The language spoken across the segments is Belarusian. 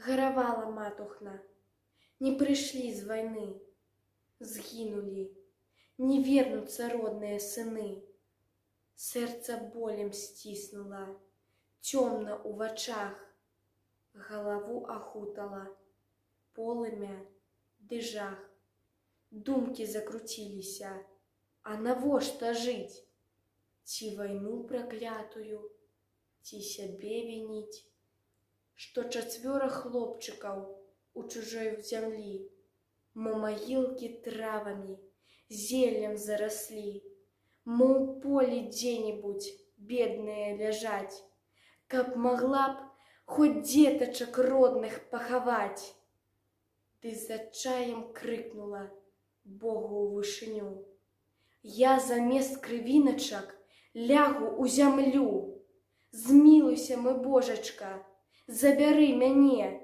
гаравала матухна. Не прыйшлі з вайны, згінулі, не вернуцца родныя сыны. Сэрца болем сціснула, цёмна ў вачах, галаву ахутала полымя ды жах. Думкі закруціліся, а навошта жыць? Ці вайну праклятую, ці сябе вініць? Што 4 хлопчыкаў у чужой зямлі, мо магілкі травамі, зеллем зараслі, мо ў полі дзе-небудзь бедныя ляжаць, каб магла б хоць дзетачак родных пахаваць. Ды з адчаем крыкнула Богу ў вышыню: я замест крывіначак лягу ў зямлю. Змілуйся, мой Божачка, забяры мяне.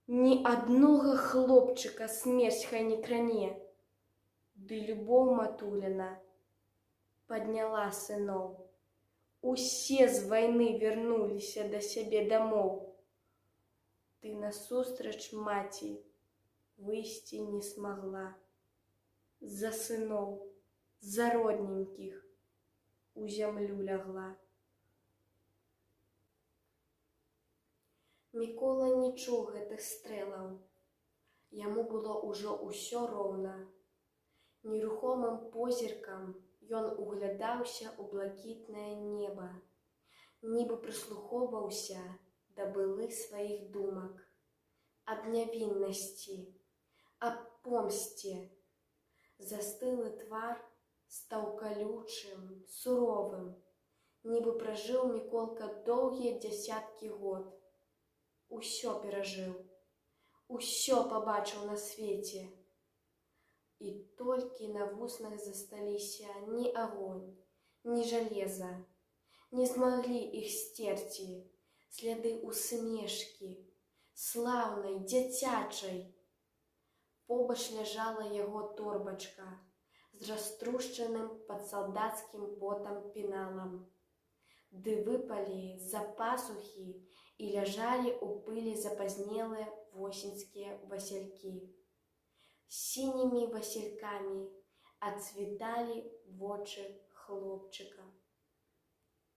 Ні аднога хлопчыка смерць хай не кране. Ды любоў матуляна падняла сыноў. Усе з вайны вярнуліся да сябе дамоў. Ты насустрач маці выйсці не смагла. За сыноў, за родненькіх у зямлю лягла. Мікола не чуў гэтых стрэлаў. Яму было ўжо ўсё роўна. Нерухомым позіркам ён углядаўся ў блакітнае неба, нібы прыслухоўваўся да былых сваіх думак, аб нявіннасці, аб помсце. Застылы твар стаў калючым, суровым, нібы пражыў Міколка доўгія дзясяткі год. Усё перажыў, усё пабачыў на свеце. І толькі на вуснах засталіся ні агонь, ні жалеза. Не змаглі іх сцерці сляды усмешкі, слаўнай, дзіцячай. Побач ляжала яго торбачка з раструшчаным пад салдацкім потам пеналам. Ды выпалі з-за пасухі і ляжалі ў пылі запазнелыя восеньскія васількі. Сінімі васількамі адцвіталі вочы хлопчыка.